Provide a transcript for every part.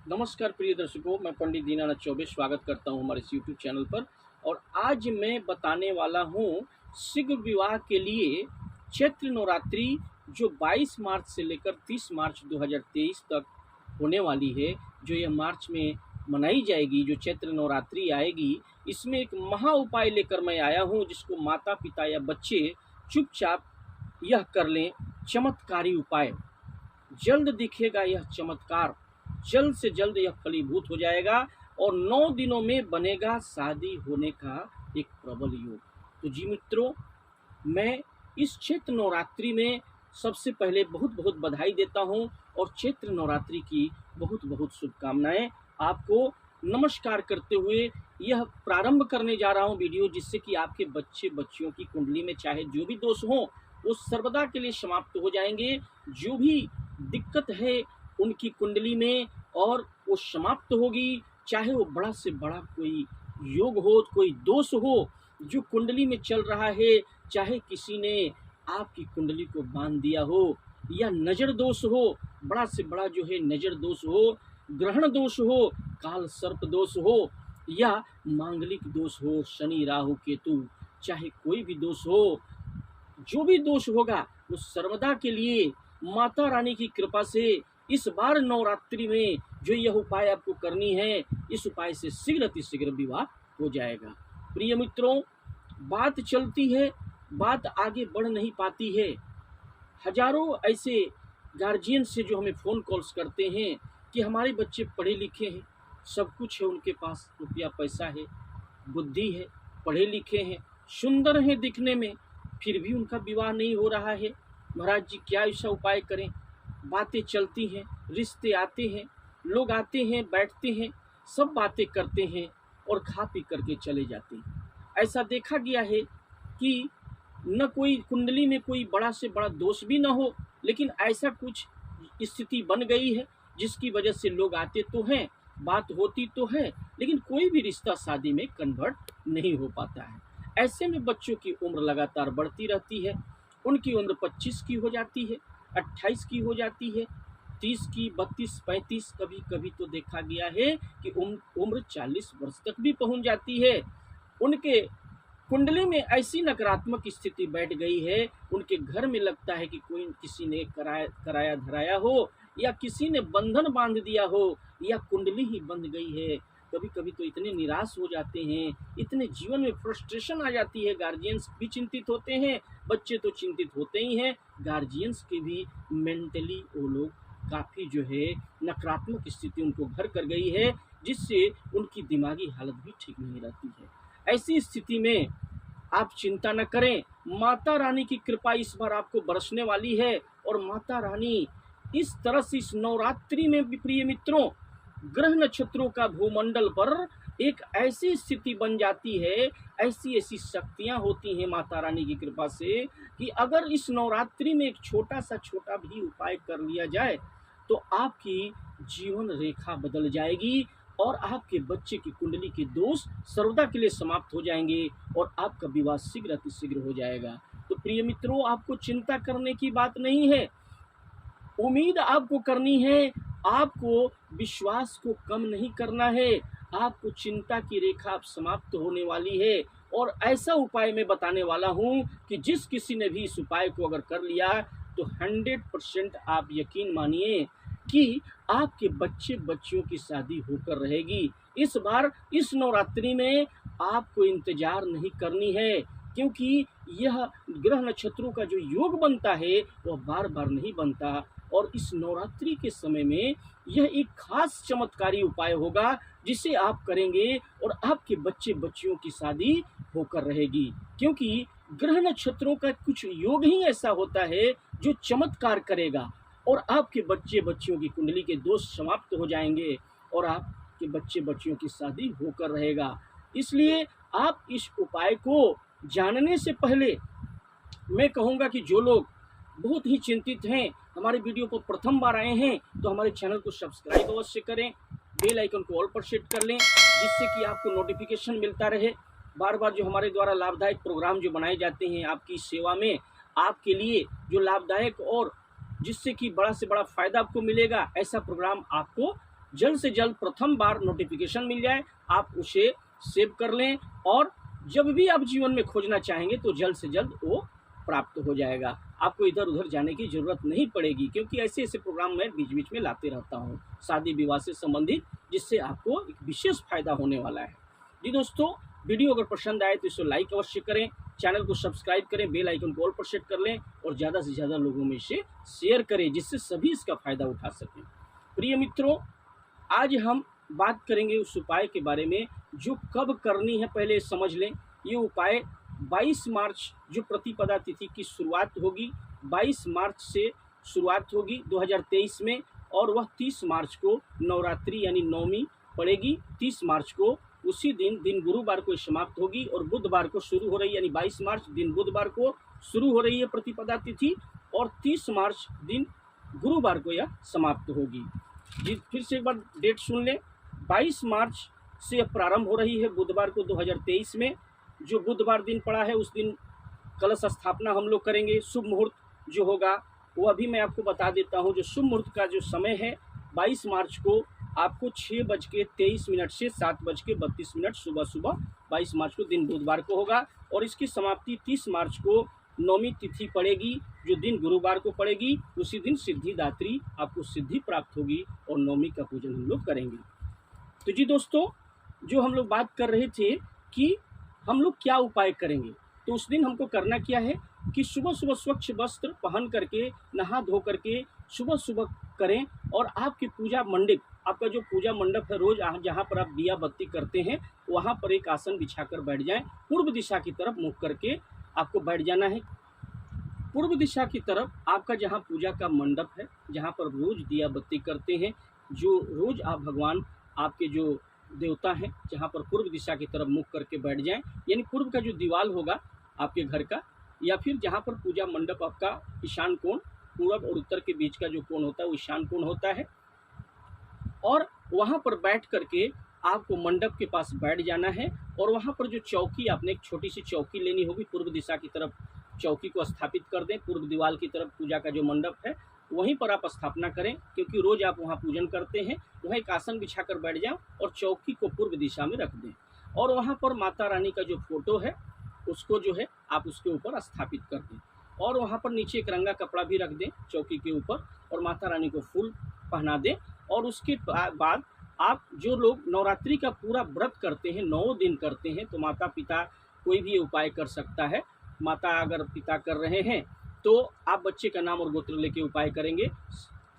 नमस्कार प्रिय दर्शकों, मैं पंडित दीनानाथ चौबे स्वागत करता हूं हमारे इस यूट्यूब चैनल पर। और आज मैं बताने वाला हूं शीघ्र विवाह के लिए चैत्र नवरात्रि जो 22 मार्च से लेकर 30 मार्च 2023 तक होने वाली है। जो यह मार्च में मनाई जाएगी, जो चैत्र नवरात्रि आएगी, इसमें एक महा उपाय लेकर मैं आया हूं जिसको माता पिता या बच्चे चुपचाप यह कर लें। चमत्कारी उपाय, जल्द दिखेगा यह चमत्कार, जल्द से जल्द यह फलीभूत हो जाएगा और 9 दिनों में बनेगा शादी होने का एक प्रबल योग। तो जी मित्रों, मैं इस चैत्र नवरात्रि में सबसे पहले बहुत बहुत बधाई देता हूं और चैत्र नवरात्रि की बहुत बहुत शुभकामनाएं आपको नमस्कार करते हुए यह प्रारंभ करने जा रहा हूं वीडियो, जिससे कि आपके बच्चे बच्चियों की कुंडली में चाहे जो भी दोष हो वो सर्वदा के लिए समाप्त हो जाएंगे। जो भी दिक्कत है उनकी कुंडली में और वो समाप्त होगी। चाहे वो बड़ा से बड़ा कोई योग हो, कोई दोष हो जो कुंडली में चल रहा है, चाहे किसी ने आपकी कुंडली को बांध दिया हो, या नज़र दोष हो, बड़ा से बड़ा जो है नज़र दोष हो, ग्रहण दोष हो, काल सर्प दोष हो, या मांगलिक दोष हो, शनि राहु केतु, चाहे कोई भी दोष हो, जो भी दोष होगा वो सर्वदा के लिए माता रानी की कृपा से इस बार नवरात्रि में जो यह उपाय आपको करनी है, इस उपाय से शीघ्र अतिशीघ्र विवाह हो जाएगा। प्रिय मित्रों, बात चलती है, बात आगे बढ़ नहीं पाती है। हजारों ऐसे गार्जियन से जो हमें फ़ोन कॉल्स करते हैं कि हमारे बच्चे पढ़े लिखे हैं, सब कुछ है उनके पास, रुपया पैसा है, बुद्धि है, पढ़े लिखे हैं, सुंदर हैं दिखने में, फिर भी उनका विवाह नहीं हो रहा है। महाराज जी, क्या ऐसा उपाय करें? बातें चलती हैं, रिश्ते आते हैं, लोग आते हैं, बैठते हैं, सब बातें करते हैं और खा पी करके चले जाते हैं। ऐसा देखा गया है कि न कोई कुंडली में कोई बड़ा से बड़ा दोष भी न हो, लेकिन ऐसा कुछ स्थिति बन गई है जिसकी वजह से लोग आते तो हैं, बात होती तो है, लेकिन कोई भी रिश्ता शादी में कन्वर्ट नहीं हो पाता है। ऐसे में बच्चों की उम्र लगातार बढ़ती रहती है। उनकी उम्र 25 की हो जाती है, 28 की हो जाती है, 30 की, 32, 35, कभी कभी तो देखा गया है कि उम्र 40 वर्ष तक भी पहुंच जाती है। उनके कुंडली में ऐसी नकारात्मक स्थिति बैठ गई है, उनके घर में लगता है कि कोई किसी ने कराया धराया हो, या किसी ने बंधन बांध दिया हो, या कुंडली ही बंध गई है। कभी कभी तो इतने निराश हो जाते हैं, इतने जीवन में फ्रस्ट्रेशन आ जाती है, गार्जियंस भी चिंतित होते हैं, बच्चे तो चिंतित होते ही हैं, गार्जियंस के भी मेंटली वो लोग काफ़ी जो है नकारात्मक स्थिति उनको घर कर गई है, जिससे उनकी दिमागी हालत भी ठीक नहीं रहती है। ऐसी स्थिति में आप चिंता न करें, माता रानी की कृपा इस बार आपको बरसने वाली है। और माता रानी इस तरह से इस नवरात्रि में भी प्रिय मित्रों ग्रह नक्षत्रों का भूमंडल पर एक ऐसी स्थिति बन जाती है, ऐसी ऐसी शक्तियां होती हैं माता रानी की कृपा से कि अगर इस नवरात्रि में एक छोटा भी उपाय कर लिया जाए तो आपकी जीवन रेखा बदल जाएगी और आपके बच्चे की कुंडली के दोष सर्वदा के लिए समाप्त हो जाएंगे और आपका विवाह शीघ्र अतिशीघ्र हो जाएगा। तो प्रिय मित्रों, आपको चिंता करने की बात नहीं है, उम्मीद आपको करनी है, आपको विश्वास को कम नहीं करना है, आपको चिंता की रेखा अब समाप्त होने वाली है। और ऐसा उपाय मैं बताने वाला हूं कि जिस किसी ने भी इस उपाय को अगर कर लिया तो 100% आप यकीन मानिए कि आपके बच्चे बच्चियों की शादी होकर रहेगी। इस बार इस नवरात्रि में आपको इंतजार नहीं करनी है, क्योंकि यह ग्रह नक्षत्रों का जो योग बनता है वह बार बार नहीं बनता। और इस नवरात्रि के समय में यह एक खास चमत्कारी उपाय होगा जिसे आप करेंगे और आपके बच्चे बच्चियों की शादी होकर रहेगी, क्योंकि ग्रह नक्षत्रों का कुछ योग ही ऐसा होता है जो चमत्कार करेगा और आपके बच्चे बच्चियों की कुंडली के दोष समाप्त हो जाएंगे और आपके बच्चे बच्चियों की शादी होकर रहेगा। इसलिए आप इस उपाय को जानने से पहले मैं कहूँगा कि जो लोग बहुत ही चिंतित हैं, हमारे वीडियो को प्रथम बार आए हैं, तो हमारे चैनल को सब्सक्राइब अवश्य करें, बेल आइकन को ऑल पर सेट कर लें, जिससे कि आपको नोटिफिकेशन मिलता रहे। बार बार जो हमारे द्वारा लाभदायक प्रोग्राम जो बनाए जाते हैं आपकी सेवा में, आपके लिए जो लाभदायक और जिससे कि बड़ा से बड़ा फ़ायदा आपको मिलेगा, ऐसा प्रोग्राम आपको जल्द से जल्द प्रथम बार नोटिफिकेशन मिल जाए, आप उसे सेव कर लें और जब भी आप जीवन में खोजना चाहेंगे तो जल्द से जल्द वो प्राप्त हो जाएगा। आपको इधर उधर जाने की ज़रूरत नहीं पड़ेगी, क्योंकि ऐसे ऐसे प्रोग्राम मैं बीच बीच में लाते रहता हूँ शादी विवाह से संबंधित, जिससे आपको एक विशेष फायदा होने वाला है। जी दोस्तों, वीडियो अगर पसंद आए तो इसे लाइक अवश्य करें, चैनल को सब्सक्राइब करें, बेल आइकन को ऑल पर सेट कर लें और ज़्यादा से ज़्यादा लोगों में इसे शेयर करें, जिससे सभी इसका फ़ायदा उठा सकें। प्रिय मित्रों, आज हम बात करेंगे उस उपाय के बारे में जो कब करनी है। पहले समझ लें, ये उपाय 22 मार्च जो प्रतिपदा तिथि की शुरुआत होगी, 22 मार्च से शुरुआत होगी 2023 में, और वह 30 मार्च को नवरात्रि यानी नवमी पड़ेगी। 30 मार्च को उसी दिन गुरुवार को समाप्त होगी और बुधवार को शुरू हो रही है, यानी 22 मार्च दिन बुधवार को शुरू हो रही है प्रतिपदा तिथि और 30 मार्च दिन गुरुवार को यह समाप्त होगी। जी फिर से एक बार डेट सुन लें, 22 मार्च से प्रारंभ हो रही है बुधवार को 2023 में। जो बुधवार दिन पड़ा है उस दिन कलश स्थापना हम लोग करेंगे। शुभ मुहूर्त जो होगा वो अभी मैं आपको बता देता हूँ। जो शुभ मुहूर्त का जो समय है 22 मार्च को आपको 6:23 से 7:32 सुबह 22 मार्च को दिन बुधवार को होगा और इसकी समाप्ति 30 मार्च को नौमी तिथि पड़ेगी, जो दिन गुरुवार को पड़ेगी। उसी दिन सिद्धिदात्री आपको सिद्धि प्राप्त होगी और नौमी का पूजन हम लोग करेंगे। तो जी दोस्तों, जो हम लोग बात कर रहे थे कि हम लोग क्या उपाय करेंगे, तो उस दिन हमको करना क्या है कि सुबह सुबह स्वच्छ वस्त्र पहन करके नहा धो करके सुबह करें और आपकी पूजा मंडप, आपका जो पूजा मंडप है रोज जहाँ पर आप दिया बत्ती करते हैं वहाँ पर एक आसन बिछाकर बैठ जाएं। पूर्व दिशा की तरफ मुख करके आपको बैठ जाना है। पूर्व दिशा की तरफ आपका जहाँ पूजा का मंडप है, जहाँ पर रोज दिया बत्ती करते हैं, जो रोज आप भगवान आपके जो देवता हैं, जहाँ पर पूर्व दिशा की तरफ मुख करके बैठ जाएं। यानी पूर्व का जो दीवार होगा आपके घर का, या फिर जहाँ पर पूजा मंडप आपका ईशान कोण, पूरब और उत्तर के बीच का जो कोण होता है वो ईशान कोण होता है, और वहाँ पर बैठ करके आपको मंडप के पास बैठ जाना है। और वहाँ पर जो चौकी, आपने एक छोटी सी चौकी लेनी होगी, पूर्व दिशा की तरफ चौकी को स्थापित कर दें। पूर्व दीवार की तरफ पूजा का जो मंडप है वहीं पर आप स्थापना करें, क्योंकि रोज आप वहाँ पूजन करते हैं। वहाँ एक आसन बिछा कर बैठ जाओ और चौकी को पूर्व दिशा में रख दें और वहाँ पर माता रानी का जो फोटो है उसको जो है आप उसके ऊपर स्थापित कर दें और वहाँ पर नीचे एक रंगा कपड़ा भी रख दें चौकी के ऊपर और माता रानी को फूल पहना दें। और उसके बाद आप जो लोग नवरात्रि का पूरा व्रत करते हैं, 9 दिन करते हैं, तो माता पिता कोई भी उपाय कर सकता है। माता अगर पिता कर रहे हैं तो आप बच्चे का नाम और गोत्र लेके उपाय करेंगे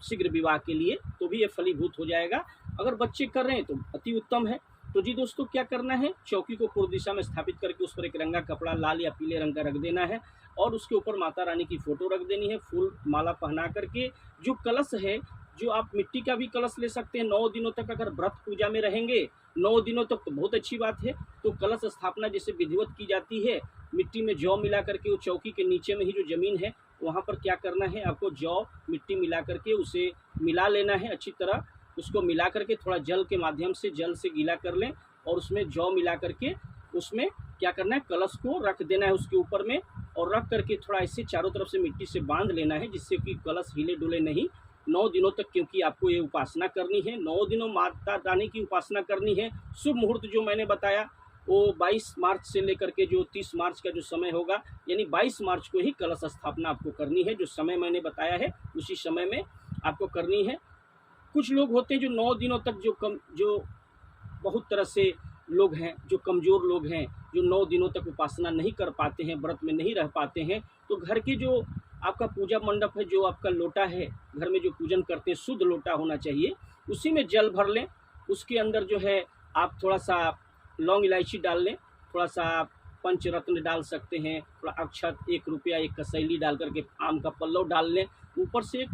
शीघ्र विवाह के लिए, तो भी ये फलीभूत हो जाएगा। अगर बच्चे कर रहे हैं तो अति उत्तम है। तो जी दोस्तों, क्या करना है, चौकी को पूर्व दिशा में स्थापित करके उस पर एक रंगा कपड़ा लाल या पीले रंग का रख देना है और उसके ऊपर माता रानी की फोटो रख देनी है, फूल माला पहना करके। जो कलश है, जो आप मिट्टी का भी कलश ले सकते हैं। 9 दिनों तक अगर व्रत पूजा में रहेंगे, 9 दिनों तक तो बहुत अच्छी बात है। तो कलश स्थापना जैसे विधिवत की जाती है, मिट्टी में जौ मिला करके, वो चौकी के नीचे में ही जो ज़मीन है वहाँ पर क्या करना है, आपको जौ मिट्टी मिला करके उसे मिला लेना है अच्छी तरह। उसको मिला करके थोड़ा जल के माध्यम से, जल से गीला कर लें और उसमें जौ मिला करके उसमें क्या करना है, कलश को रख देना है उसके ऊपर में, और रख करके थोड़ा ऐसे चारों तरफ से मिट्टी से बांध लेना है, जिससे कि कलश हिले डुले नहीं 9 दिनों तक, क्योंकि आपको ये उपासना करनी है। 9 दिनों माता रानी की उपासना करनी है। शुभ मुहूर्त जो मैंने बताया वो 22 मार्च से लेकर के जो 30 मार्च का जो समय होगा, यानी 22 मार्च को ही कलश स्थापना आपको करनी है। जो समय मैंने बताया है उसी समय में आपको करनी है। कुछ लोग होते हैं जो 9 दिनों तक जो बहुत तरह से लोग हैं, जो कमज़ोर लोग हैं, जो 9 दिनों तक उपासना नहीं कर पाते हैं, व्रत में नहीं रह पाते हैं, तो घर के जो आपका पूजा मंडप है, जो आपका लोटा है, घर में जो पूजन करते हैं शुद्ध लोटा होना चाहिए, उसी में जल भर लें। उसके अंदर जो है आप थोड़ा सा लौंग इलायची डाल लें, थोड़ा सा पंचरत्न डाल सकते हैं, थोड़ा अक्षत, 1 रुपया, 1 कसैली डाल करके आम का पल्लव डाल लें, ऊपर से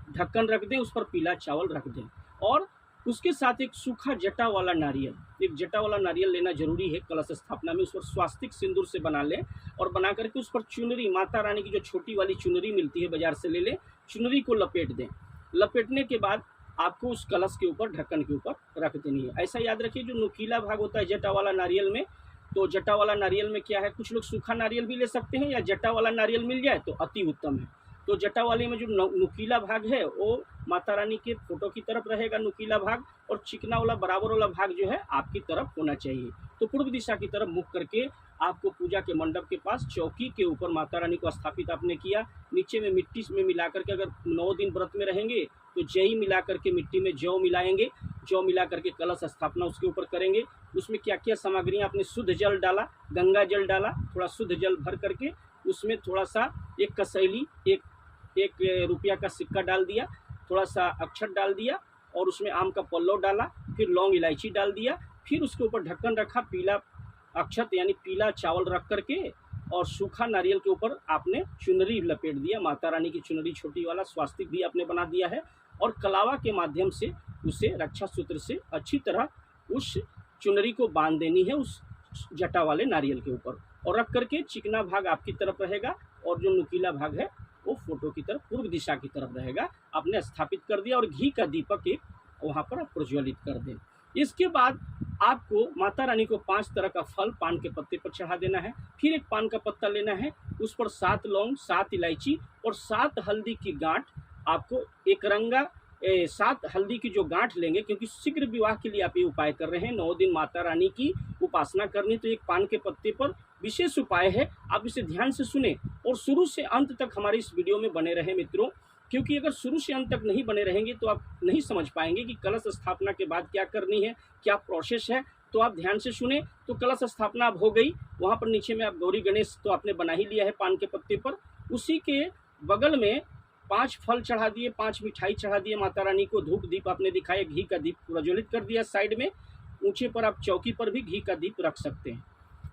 ढक्कन रख दें, उस पर पीला चावल रख दें और उसके साथ एक सूखा जटा वाला नारियल, एक जटा वाला नारियल लेना जरूरी है कलश स्थापना में। उस पर स्वास्तिक सिंदूर से बना लें और बना करके उस पर चुनरी, माता रानी की जो छोटी वाली चुनरी मिलती है बाजार से ले लें, चुनरी को लपेट दें। लपेटने के बाद आपको उस कलश के ऊपर, ढक्कन के ऊपर रख देनी है। ऐसा याद रखिए, जो नुकीला भाग होता है जटा वाला नारियल में, तो जटा वाला नारियल में क्या है, कुछ लोग सूखा नारियल भी ले सकते हैं या जटा वाला नारियल मिल जाए तो अति उत्तम है। तो जटा वाले में जो नुकीला भाग है वो माता रानी के फोटो की तरफ रहेगा नुकीला भाग, और चिकना वाला बराबर वाला भाग जो है आपकी तरफ होना चाहिए। तो पूर्व दिशा की तरफ मुख करके आपको पूजा के मंडप के पास चौकी के ऊपर माता रानी को स्थापित आपने किया। नीचे में मिट्टी में मिला करके, अगर 9 दिन व्रत में रहेंगे तो जई मिला करके मिट्टी में जौ मिलाएंगे, जौ मिला करके कलश स्थापना उसके ऊपर करेंगे। उसमें क्या क्या सामग्रियाँ, आपने शुद्ध जल डाला, गंगा जल डाला, थोड़ा शुद्ध जल भर करके उसमें थोड़ा सा एक कसैली, एक रुपया का सिक्का डाल दिया, थोड़ा सा अक्षत डाल दिया, और उसमें आम का पल्लव डाला, फिर लौंग इलायची डाल दिया, फिर उसके ऊपर ढक्कन रखा, पीला अक्षत यानी पीला चावल रख करके, और सूखा नारियल के ऊपर आपने चुनरी लपेट दिया, माता रानी की चुनरी छोटी वाला स्वास्तिक भी आपने बना दिया है, और कलावा के माध्यम से उसे रक्षा सूत्र से अच्छी तरह उस चुनरी को बांध देनी है उस जटा वाले नारियल के ऊपर, और रख करके चिकना भाग आपकी तरफ रहेगा और जो नुकीला भाग है वो फोटो की तरफ पूर्व दिशा की तरफ रहेगा। आपने स्थापित कर दिया और घी का दीपक एक वहाँ पर आप प्रज्वलित कर दें। इसके बाद आपको माता रानी को 5 तरह का फल पान के पत्ते पर चढ़ा देना है। फिर एक पान का पत्ता लेना है, उस पर 7 लौंग, 7 इलायची और 7 हल्दी की गांठ, आपको एक रंगा 7 हल्दी की जो गांठ लेंगे, क्योंकि शीघ्र विवाह के लिए आप ये उपाय कर रहे हैं, 9 दिन माता रानी की उपासना करनी, तो एक पान के पत्ते पर विशेष उपाय है। आप इसे ध्यान से सुने और शुरू से अंत तक हमारे इस वीडियो में बने रहें मित्रों, क्योंकि अगर शुरू से अंत तक नहीं बने रहेंगे तो आप नहीं समझ पाएंगे कि कलश स्थापना के बाद क्या करनी है, क्या प्रोसेस है। तो आप ध्यान से सुने। तो कलश स्थापना अब हो गई, वहाँ पर नीचे में आप गौरी गणेश तो आपने बना ही लिया है पान के पत्ते पर, उसी के बगल में 5 फल चढ़ा दिए, 5 मिठाई चढ़ा दिए माता रानी को, धूप दीप आपने दिखाया, घी का दीप प्रज्वलित कर दिया साइड में, ऊंचे पर आप चौकी पर भी घी का दीप रख सकते हैं।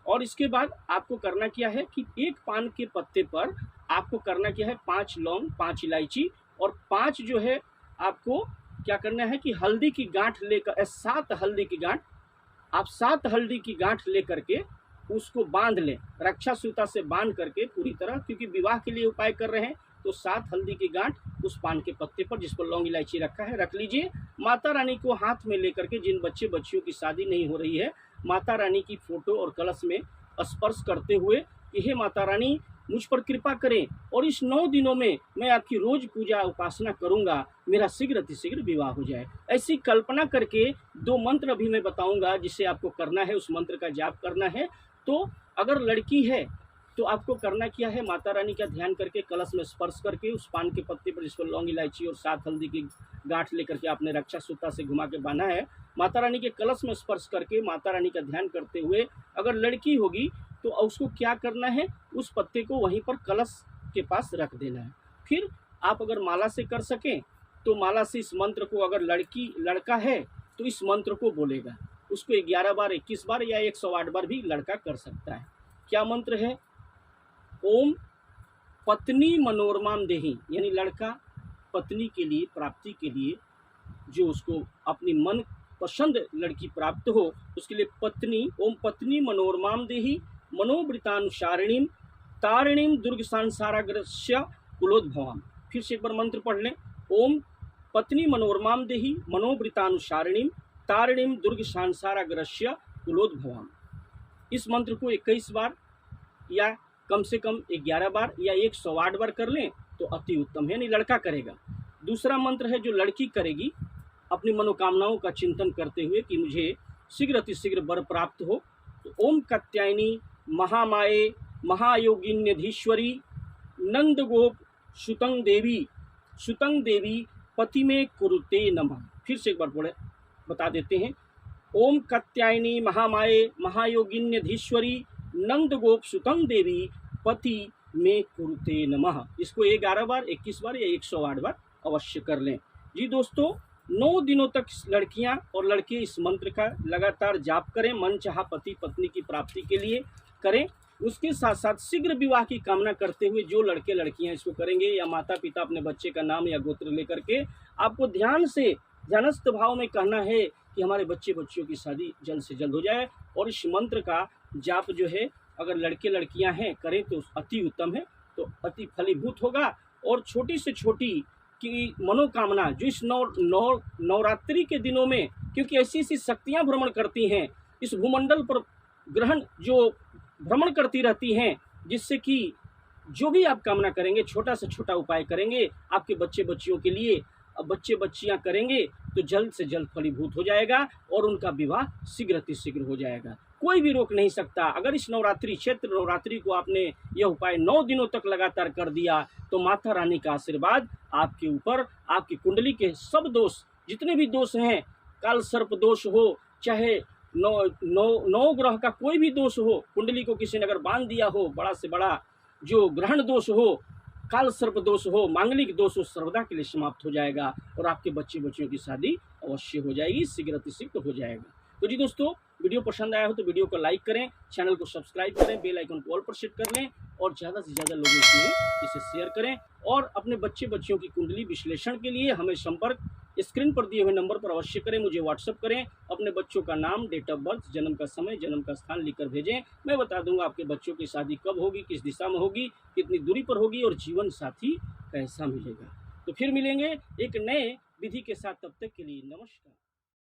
और इसके बाद आपको करना क्या है कि एक पान के पत्ते पर आपको करना क्या है, 5 लौंग, 5 इलायची और 5 जो है आपको क्या करना है कि हल्दी की गांठ लेकर 7 हल्दी की गांठ, आप 7 हल्दी की गांठ लेकर के उसको बांध लें, रक्षा सूता से बांध करके पूरी तरह, क्योंकि विवाह के लिए उपाय कर रहे हैं। तो 7 हल्दी की गांठ उस पान के पत्ते पर जिस पर लौंग इलायची रखा है रख लीजिए। माता रानी को हाथ में लेकर के, जिन बच्चे बच्चियों की शादी नहीं हो रही है, माता रानी की फोटो और कलश में स्पर्श करते हुए कि हे माता रानी मुझ पर कृपा करें और इस 9 दिनों में मैं आपकी रोज पूजा उपासना करूंगा, मेरा शीघ्र अतिशीघ्र विवाह हो जाए। ऐसी कल्पना करके 2 मंत्र अभी मैं बताऊंगा जिसे आपको करना है, उस मंत्र का जाप करना है। तो अगर लड़की है तो आपको करना क्या है, माता रानी का ध्यान करके कलश में स्पर्श करके उस पान के पत्ते पर जिस पर लौंग इलायची और 7 हल्दी की गांठ लेकर के आपने रक्षा सूता से घुमा के बांधा है, माता रानी के कलश में स्पर्श करके माता रानी का ध्यान करते हुए, अगर लड़की होगी तो उसको क्या करना है, उस पत्ते को वहीं पर कलश के पास रख देना है। फिर आप अगर माला से कर सकें तो माला से इस मंत्र को, अगर लड़का है तो इस मंत्र को बोलेगा, उसको 11 बार, 21 बार या 108 बार भी लड़का कर सकता है। क्या मंत्र है, ओम पत्नी मनोरमाम देहि, यानी लड़का पत्नी के लिए, प्राप्ति के लिए, जो उसको अपनी मन पसंद लड़की प्राप्त हो उसके लिए पत्नी, ओम पत्नी मनोरमाम देहि मनोवृतानुसारिणीम तारिणीम दुर्ग संसाराग्रस्य कुलोद्भवाम। फिर से एक बार मंत्र पढ़ लें, ओम पत्नी मनोरमाम देहि मनोवृतानुसारिणीम तारिणीम दुर्ग संसाराग्रस्य कुलोद्भवाम। इस मंत्र को 21 बार या कम से कम 11 बार या 108 बार कर लें तो अति उत्तम है, यानी लड़का करेगा। दूसरा मंत्र है जो लड़की करेगी, अपनी मनोकामनाओं का चिंतन करते हुए कि मुझे शीघ्र अतिशीघ्र वर प्राप्त हो। तो ओम कात्यायनी महामाये महायोगिन्यधीश्वरी नंदगोप सुतंग देवी पति में कुरुते नमः। फिर से एक बार पढ़े बता देते हैं, ओम कात्यायनी महामाये महायोगिन्यधीश्वरी नंदगोप सुतंग देवी पति में कुरुते नमः। इसको 11 बार, 21 बार या 108 बार अवश्य कर लें। जी दोस्तों, 9 दिनों तक लड़कियां और लड़के इस मंत्र का लगातार जाप करें, मन चाहा पति पत्नी की प्राप्ति के लिए करें। उसके साथ साथ शीघ्र विवाह की कामना करते हुए जो लड़के लड़कियां इसको करेंगे, या माता पिता अपने बच्चे का नाम या गोत्र लेकर के, आपको ध्यान से ध्यानस्थ भाव में कहना है कि हमारे बच्चे बच्चियों की शादी जल्द से जल्द हो जाए। और इस मंत्र का जाप जो है अगर लड़के लड़कियां हैं करें तो अति उत्तम है, तो अति फलीभूत होगा। और छोटी से छोटी की मनोकामना जो इस नवरात्रि के दिनों में, क्योंकि ऐसी ऐसी शक्तियां भ्रमण करती हैं इस भूमंडल पर, ग्रहण जो भ्रमण करती रहती हैं, जिससे कि जो भी आप कामना करेंगे, छोटा से छोटा उपाय करेंगे आपके बच्चे बच्चियों के लिए, बच्चे बच्चियां करेंगे तो जल्द से जल्द फलीभूत हो जाएगा और उनका विवाह शीघ्र अतिशीघ्र हो जाएगा। कोई भी रोक नहीं सकता। अगर इस नवरात्रि चैत्र नवरात्रि को आपने यह उपाय 9 दिनों तक लगातार कर दिया तो माता रानी का आशीर्वाद आपके ऊपर, आपकी कुंडली के सब दोष, जितने भी दोष हैं, काल सर्प दोष हो, चाहे नौ ग्रह का कोई भी दोष हो, कुंडली को किसी ने अगर बांध दिया हो, बड़ा से बड़ा जो ग्रहण दोष हो, काल सर्प दोष हो, मांगलिक दोष हो, सर्वदा के लिए समाप्त हो जाएगा और आपके बच्चे बच्चियों की शादी अवश्य हो जाएगी, शीघ्र अतिशीघ्र हो जाएगा। तो जी दोस्तों, वीडियो पसंद आया हो तो वीडियो को लाइक करें, चैनल को सब्सक्राइब करें, बेल आइकन को ऑल पर सेट कर लें और ज़्यादा से ज़्यादा लोगों के लिए इसे शेयर करें। और अपने बच्चे बच्चियों की कुंडली विश्लेषण के लिए हमें संपर्क स्क्रीन पर दिए हुए नंबर पर अवश्य करें, मुझे व्हाट्सअप करें। अपने बच्चों का नाम, डेट ऑफ बर्थ, जन्म का समय, जन्म का स्थान लिखकर भेजें। मैं बता दूंगा आपके बच्चों की शादी कब होगी, किस दिशा में होगी, कितनी दूरी पर होगी और जीवन साथी कैसा मिलेगा। तो फिर मिलेंगे एक नए विधि के साथ, तब तक के लिए नमस्कार।